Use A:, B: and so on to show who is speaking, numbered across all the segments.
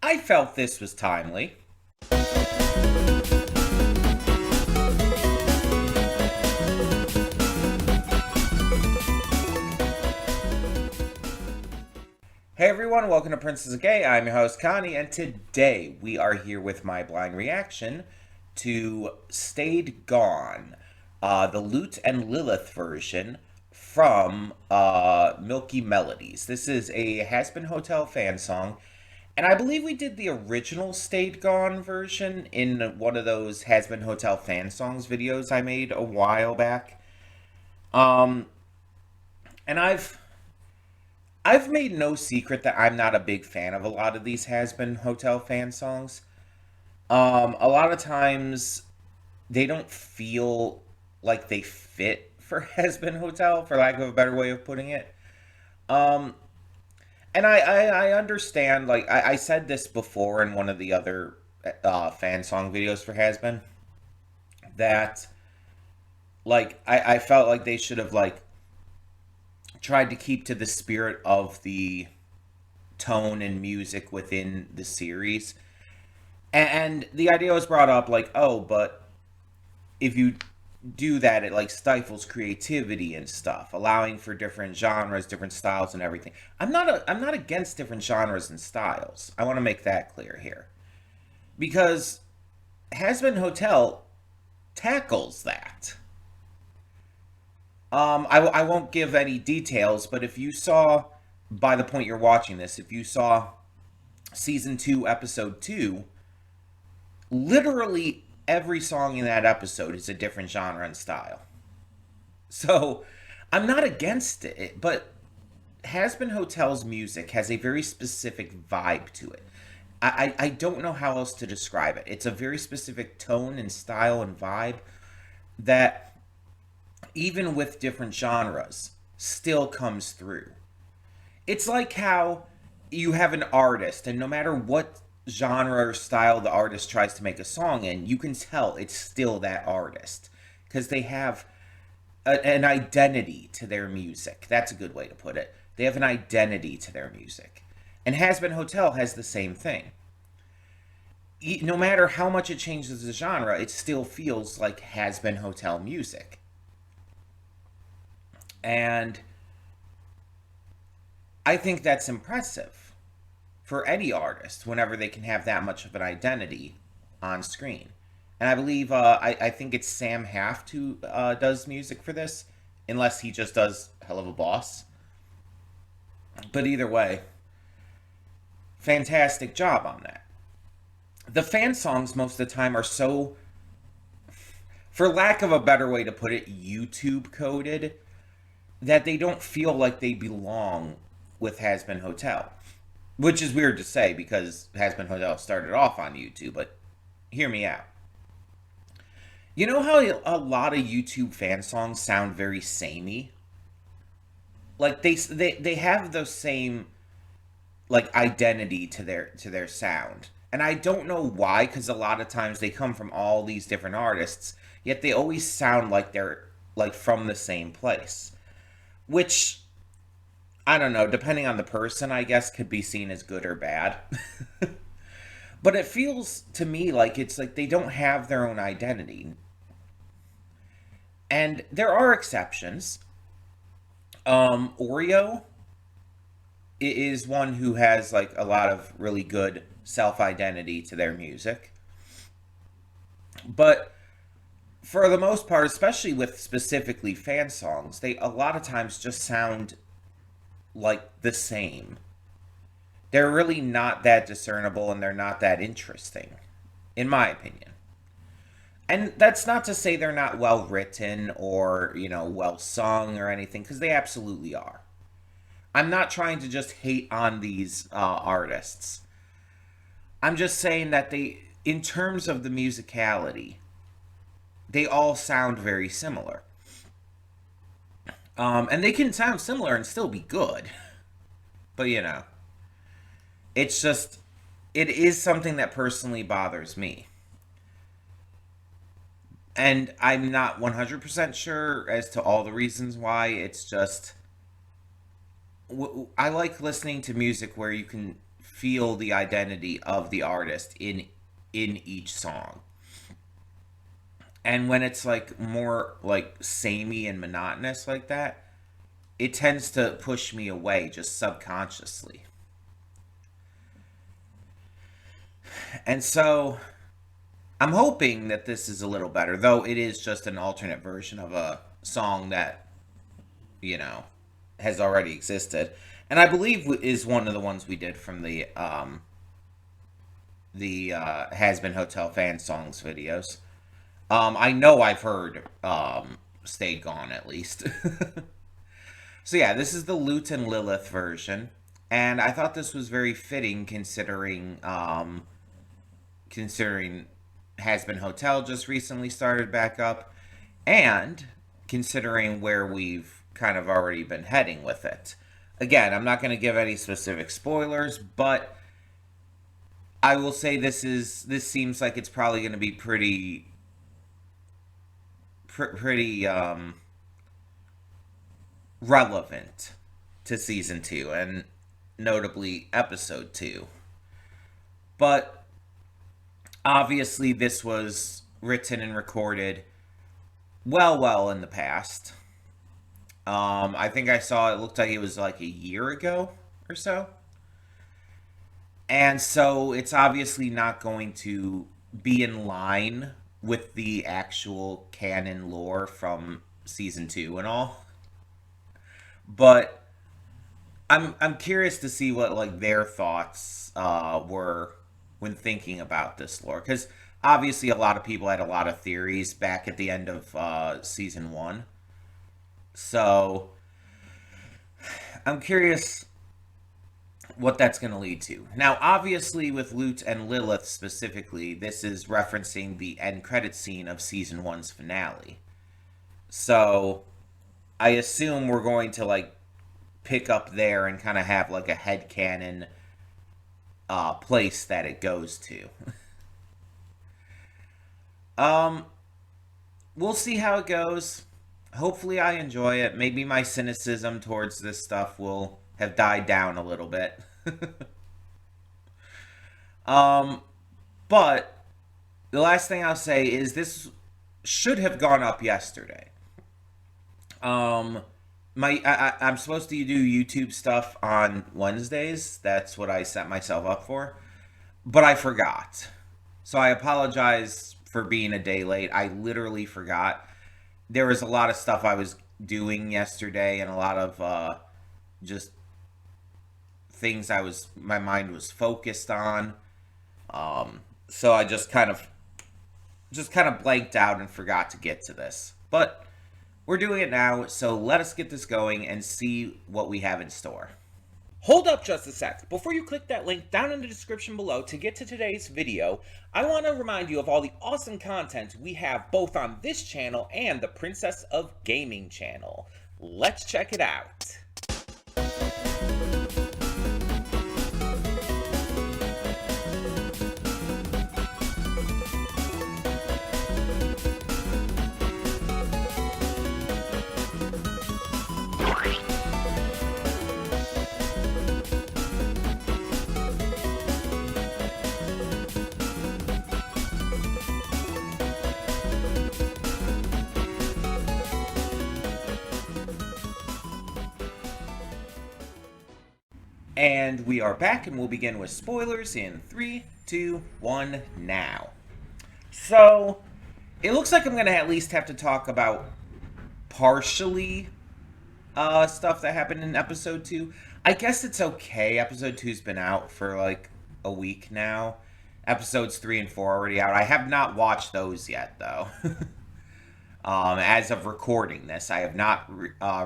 A: I felt this was timely. Hey everyone, welcome to Princess of Gay. I'm your host Connie, and today we are here with my blind reaction to Stayed Gone, the Lute and Lilith version from MilkyyMelodies. This is a Has Been Hotel fan song, and I believe we did the original Stayed Gone version in one of those Has Been Hotel fan songs videos I made a while back. Um, and I've made no secret that I'm not a big fan of a lot of these Has Been Hotel fan songs. A lot of times they don't feel like they fit for Has Been Hotel, for lack of a better way of putting it. Um, and I understand, like, I said this before in one of the other fan song videos for Has Been, that, like, I felt like they should have, like, tried to keep to the spirit of the tone and music within the series. And the idea was brought up like, oh, but if you do that, it like stifles creativity and stuff, allowing for different genres, different styles, and everything. I'm not against different genres and styles. I want to make that clear here, because Has Been Hotel tackles that. I won't give any details, but if you saw, by the point you're watching this, if you saw season 2, episode 2, literally every song in that episode is a different genre and style. So, I'm not against it, but Has Been Hotel's music has a very specific vibe to it. I don't know how else to describe it. It's a very specific tone and style and vibe that, even with different genres, still comes through. It's like how you have an artist, and no matter what genre or style the artist tries to make a song in, you can tell it's still that artist because they have an identity to their music. That's a good way to put it. They have an identity to their music. And Has Been Hotel has the same thing. No matter how much it changes the genre, it still feels like Has Been Hotel music. And I think that's impressive for any artist whenever they can have that much of an identity on screen. And I believe, I think it's Sam Haft who does music for this, unless he just does Hell of a Boss. But either way, fantastic job on that. The fan songs most of the time are so, for lack of a better way to put it, YouTube coded, that they don't feel like they belong with Has Been Hotel. Which is weird to say because Has Been Hotel started off on YouTube, but hear me out. You know how a lot of YouTube fan songs sound very samey? Like they have the same like identity to their sound. And I don't know why, because a lot of times they come from all these different artists, yet they always sound like they're like from the same place. Which, I don't know, depending on the person, I guess, could be seen as good or bad. But it feels to me like it's like they don't have their own identity. And there are exceptions. Oreo is one who has like a lot of really good self-identity to their music. But for the most part, especially with specifically fan songs, they a lot of times just sound like the same. They're really not that discernible and they're not that interesting, in my opinion. And that's not to say they're not well written or, well sung or anything, because they absolutely are. I'm not trying to just hate on these artists. I'm just saying that in terms of the musicality, they all sound very similar. And they can sound similar and still be good. But, it's just, it is something that personally bothers me. And I'm not 100% sure as to all the reasons why. It's just, I like listening to music where you can feel the identity of the artist in each song. And when it's like more like samey and monotonous like that, it tends to push me away just subconsciously. And so I'm hoping that this is a little better, though it is just an alternate version of a song that, you know, has already existed. And I believe is one of the ones we did from the Has Been Hotel fan songs videos. I know I've heard Stay Gone at least. So yeah, this is the Lute and Lilith version, and I thought this was very fitting considering Has Been Hotel just recently started back up, and considering where we've kind of already been heading with it. Again, I'm not going to give any specific spoilers, but I will say this seems like it's probably going to be pretty relevant to season 2, and notably episode 2. But obviously this was written and recorded well in the past. I think I saw it looked like it was like a year ago or so. And so it's obviously not going to be in line with the actual canon lore from season 2 and all. But I'm curious to see what like their thoughts were when thinking about this lore, because obviously a lot of people had a lot of theories back at the end of season 1. So I'm curious what that's going to lead to. Now, obviously, with Lute and Lilith specifically, this is referencing the end credit scene of season 1's finale. So I assume we're going to like pick up there and kind of have like a headcanon place that it goes to. We'll see how it goes. Hopefully I enjoy it. Maybe my cynicism towards this stuff will have died down a little bit. But the last thing I'll say is this should have gone up yesterday. I'm supposed to do YouTube stuff on Wednesdays. That's what I set myself up for. But I forgot. So I apologize for being a day late. I literally forgot. There was a lot of stuff I was doing yesterday, and a lot of just things my mind was focused on. So I just kind of blanked out and forgot to get to this. But we're doing it now, so let us get this going and see what we have in store. Hold up just a sec. Before you click that link down in the description below to get to today's video, I want to remind you of all the awesome content we have both on this channel and the Princess of Gaming channel. Let's check it out. And we are back, and we'll begin with spoilers in 3, 2, 1, now. So, it looks like I'm going to at least have to talk about partially stuff that happened in episode 2. I guess it's okay. Episode 2's been out for like a week now. Episodes 3 and 4 are already out. I have not watched those yet, though. As of recording this, I have not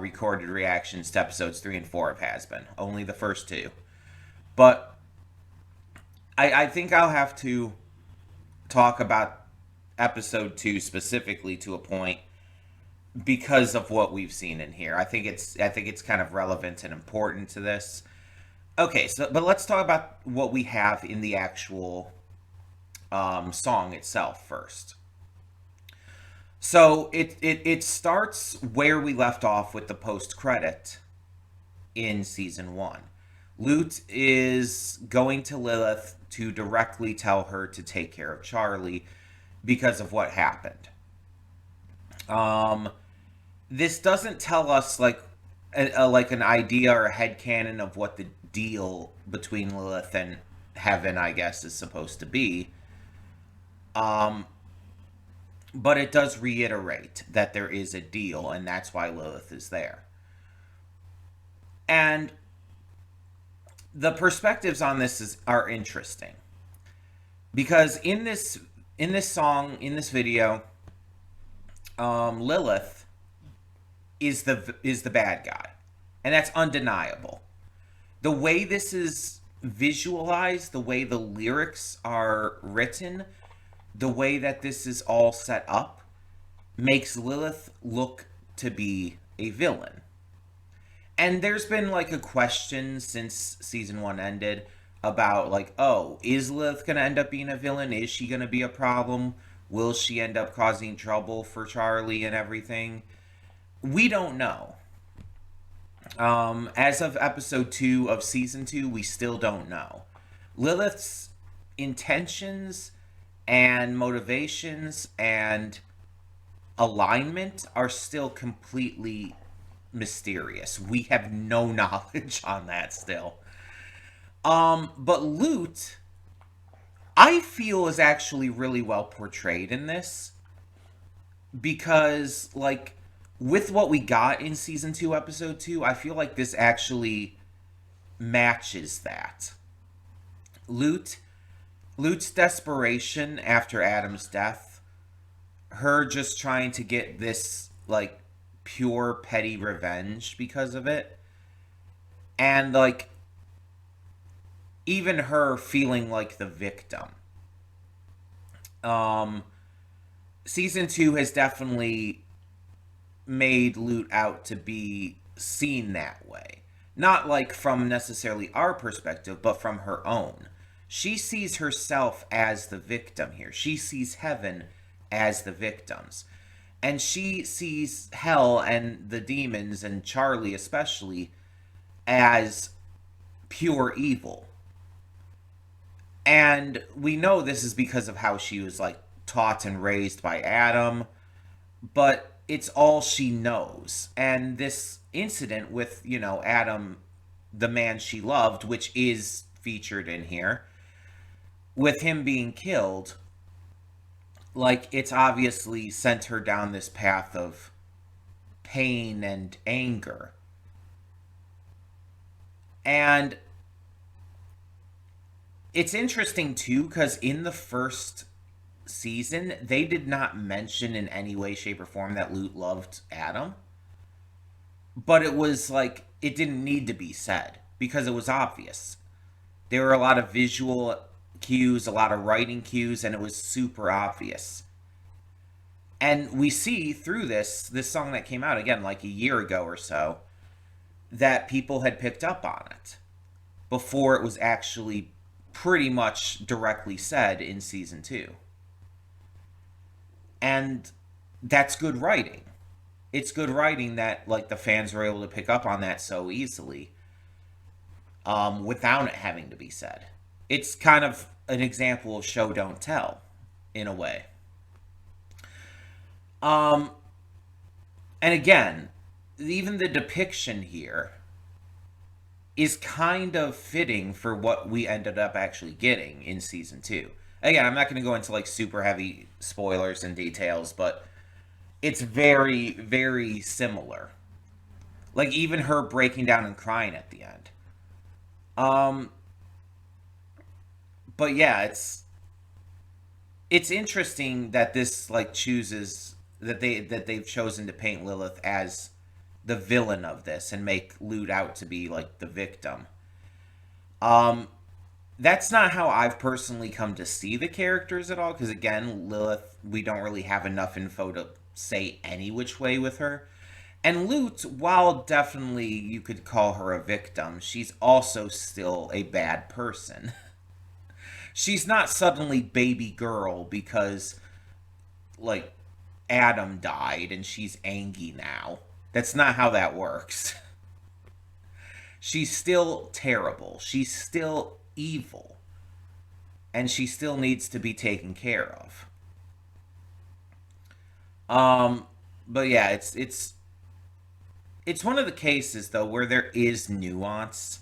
A: recorded reactions to episodes 3 and 4 of Has Been. Only the first 2. But I think I'll have to talk about episode 2 specifically to a point because of what we've seen in here. I think it's kind of relevant and important to this. Okay, but let's talk about what we have in the actual song itself first. So it starts where we left off with the post-credit in season 1. Lute is going to Lilith to directly tell her to take care of Charlie because of what happened. This doesn't tell us like an idea or a headcanon of what the deal between Lilith and Heaven, I guess, is supposed to be. But it does reiterate that there is a deal, and that's why Lilith is there. And the perspectives on this are interesting, because in this video, Lilith is the bad guy, and that's undeniable. The way this is visualized, the way the lyrics are written, the way that this is all set up, makes Lilith look to be a villain. And there's been like a question since season 1 ended about like, oh, is Lilith going to end up being a villain? Is she going to be a problem? Will she end up causing trouble for Charlie and everything? We don't know. As of episode 2 of season 2, we still don't know. Lilith's intentions and motivations and alignment are still completely mysterious. We have no knowledge on that still. But Lute, I feel, is actually really well portrayed in this, because like with what we got in season 2 episode 2, I feel like this actually matches that. Lute's desperation after Adam's death, her just trying to get this like pure petty revenge because of it, and like even her feeling like the victim. Season 2 has definitely made Lute out to be seen that way. Not like from necessarily our perspective, but from her own. She sees herself as the victim here. She sees Heaven as the victims. And she sees hell and the demons, and Charlie especially, as pure evil. And we know this is because of how she was like taught and raised by Adam, but it's all she knows. And this incident with, you know, Adam, the man she loved, which is featured in here, with him being killed, like, it's obviously sent her down this path of pain and anger. And it's interesting too, because in the first season, they did not mention in any way, shape, or form that Lute loved Adam. But it was like, it didn't need to be said, because it was obvious. There were a lot of visual cues, a lot of writing cues, and it was super obvious. And we see through this song that came out, again, like a year ago or so, that people had picked up on it before it was actually pretty much directly said in season 2. And that's good writing. It's good writing that like the fans were able to pick up on that so easily, without it having to be said. It's kind of an example of show don't tell, in a way. And again, even the depiction here is kind of fitting for what we ended up actually getting in season 2. Again, I'm not going to go into like super heavy spoilers and details, but it's very, very similar. Like even her breaking down and crying at the end. But yeah, it's interesting that this like chooses that they've chosen to paint Lilith as the villain of this and make Lute out to be like the victim. That's not how I've personally come to see the characters at all, because again, Lilith, we don't really have enough info to say any which way with her. And Lute, while definitely you could call her a victim, she's also still a bad person. She's not suddenly baby girl because like Adam died and she's angry now. That's not how that works. she's still terrible. She's still evil. And she still needs to be taken care of. Um, but yeah, it's one of the cases though where there is nuance,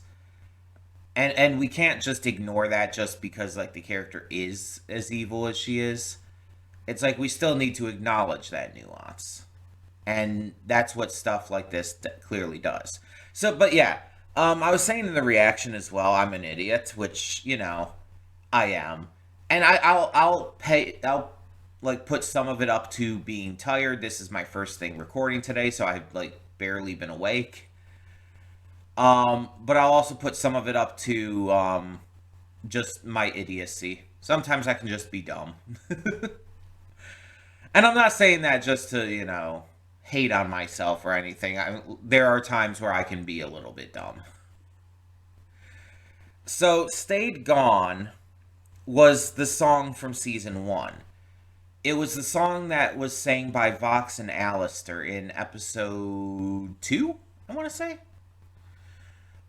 A: and we can't just ignore that just because like the character is as evil as she is. It's like we still need to acknowledge that nuance, and that's what stuff like this clearly does. So, but yeah, I was saying in the reaction as well, I'm an idiot, which I am, and I'll like put some of it up to being tired. This is my first thing recording today, so I've like barely been awake. But I'll also put some of it up to just my idiocy. Sometimes I can just be dumb. And I'm not saying that just to, hate on myself or anything. There are times where I can be a little bit dumb. So, Stayed Gone was the song from season one. It was the song that was sang by Vox and Alistair in episode two, I want to say.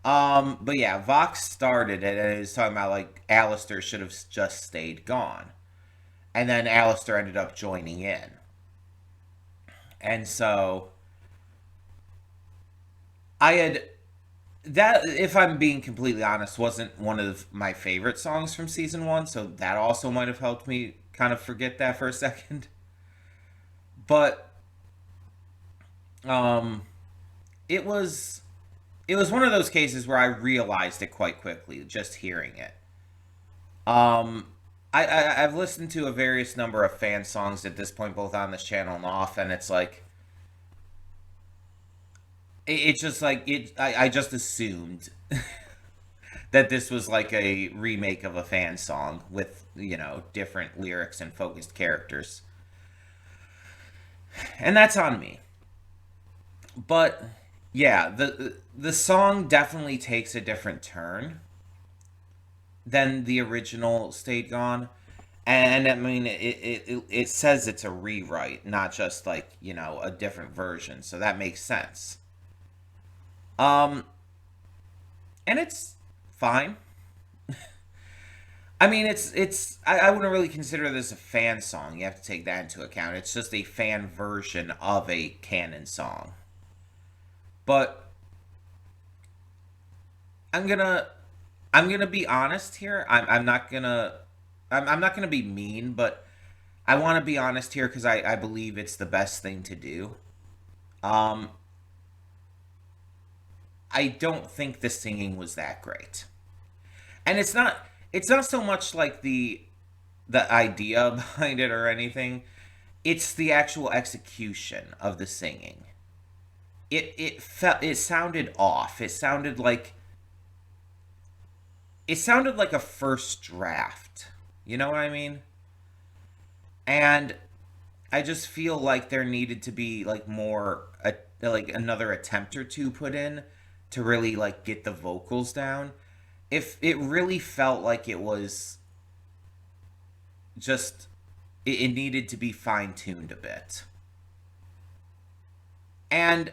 A: But yeah, Vox started it and it was talking about like Alistair should have just stayed gone. And then Alistair ended up joining in. And so I had that, if I'm being completely honest, wasn't one of my favorite songs from season one, so that also might have helped me kind of forget that for a second. But um it was it was one of those cases where I realized it quite quickly just hearing it. Um, I've listened to a various number of fan songs at this point, both on this channel and off, and it's like it's just like it. I just assumed that this was like a remake of a fan song with different lyrics and focused characters, and that's on me. But yeah, the song definitely takes a different turn than the original Stayed Gone. And I mean, it says it's a rewrite, not just like, a different version. So that makes sense. Um, and it's fine. I mean, I wouldn't really consider this a fan song. You have to take that into account. It's just a fan version of a canon song. But I'm gonna I'm gonna be honest here. I'm not gonna be mean, but I want to be honest here because I believe it's the best thing to do. Um, I don't think the singing was that great, and it's not so much like the idea behind it or anything. It's the actual execution of the singing. It sounded off. It sounded like a first draft. You know what I mean? And I just feel like there needed to be like like another attempt or two put in to really like get the vocals down. If it really felt like it was just it needed to be fine tuned a bit. And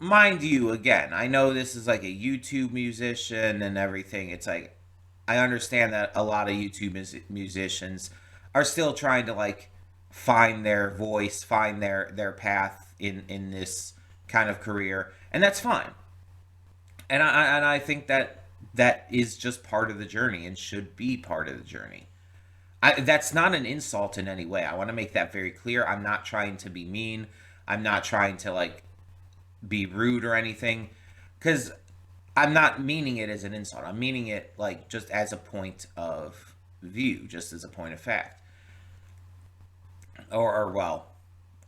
A: mind you, again, I know this is like a YouTube musician and everything. It's like I understand that a lot of YouTube musicians are still trying to like find their voice, find their path in this kind of career, and that's fine. And I think that that is just part of the journey and should be part of the journey. That's not an insult in any way. I want to make that very clear. I'm not trying to be mean. I'm not trying to like be rude or anything, because I'm not meaning it as an insult. I'm meaning it like just as a point of view, just as a point of fact, or well,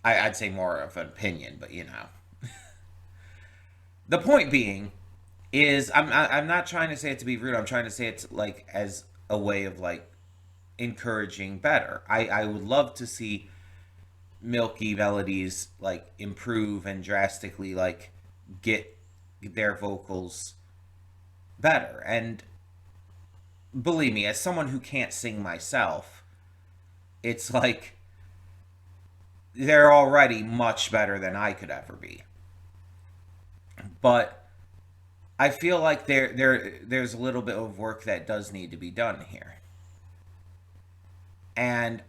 A: I'd say more of an opinion, but the point being is I'm not trying to say it to be rude. I'm trying to say it like as a way of like encouraging better. I would love to see MilkyyMelodies like improve and drastically like get their vocals better. And believe me, as someone who can't sing myself, it's like they're already much better than I could ever be. But I feel like there's a little bit of work that does need to be done here. And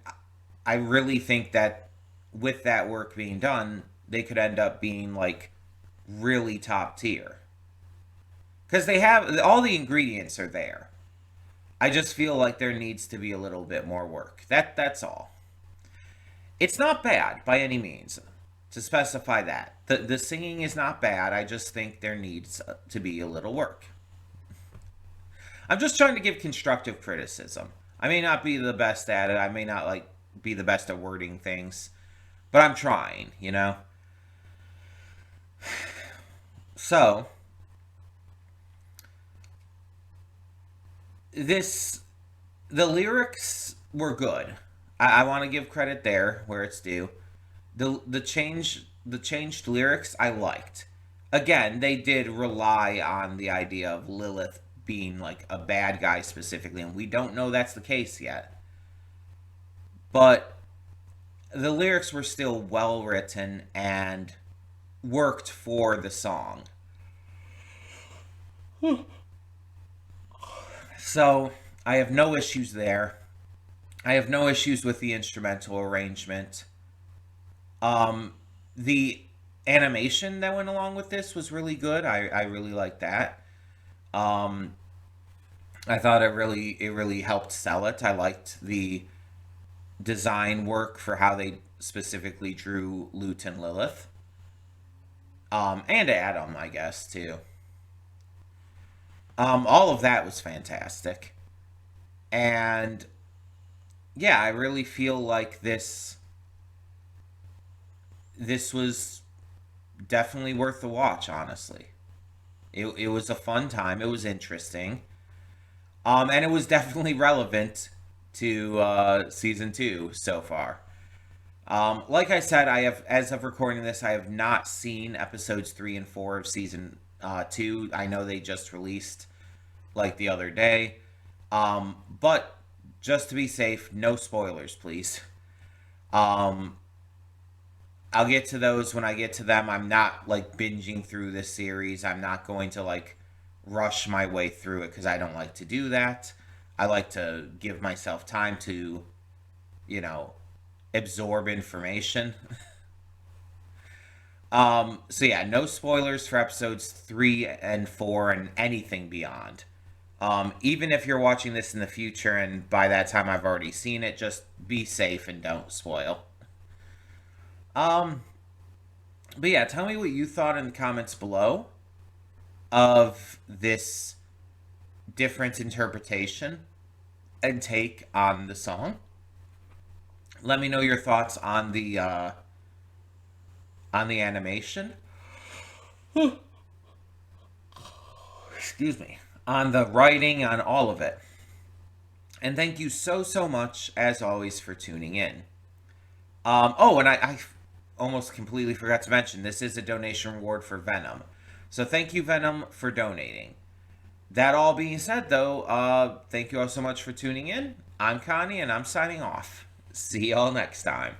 A: I really think that with that work being done, they could end up being like really top tier. Because they have all the ingredients are there. I just feel like there needs to be a little bit more work. That's all. It's not bad by any means. To specify that. The singing is not bad. I just think there needs to be a little work. I'm just trying to give constructive criticism. I may not be the best at it. I may not like be the best at wording things, but I'm trying, you know. So, the lyrics were good. I want to give credit there where it's due. The changed lyrics I liked. Again, they did rely on the idea of Lilith being like a bad guy specifically, and we don't know that's the case yet. But the lyrics were still well written and worked for the song. So I have no issues there. I have no issues with the instrumental arrangement. The animation that went along with this was really good. I really liked that. I thought it really helped sell it. I liked the design work for how they specifically drew Lute and Lilith. And Adam, I guess, too. All of that was fantastic. And yeah, I really feel like this was definitely worth the watch, honestly. It was a fun time. It was interesting. And it was definitely relevant to season 2 so far. Like I said, as of recording this, I have not seen episodes 3 and 4 of season 2. I know they just released like the other day. But just to be safe, no spoilers, please. I'll get to those when I get to them. I'm not like binging through this series. I'm not going to like rush my way through it because I don't like to do that. I like to give myself time to, you know, absorb information. So yeah, no spoilers for episodes 3 and 4 and anything beyond. Even if you're watching this in the future and by that time I've already seen it, just be safe and don't spoil. Um, but yeah, tell me what you thought in the comments below of this different interpretation and take on the song. Let me know your thoughts on the animation. Excuse me. On the writing, on all of it. And thank you so much, as always, for tuning in. Oh, and I almost completely forgot to mention, this is a donation reward for Venom. So thank you, Venom, for donating. That all being said, though, thank you all so much for tuning in. I'm Connie, and I'm signing off. See y'all next time.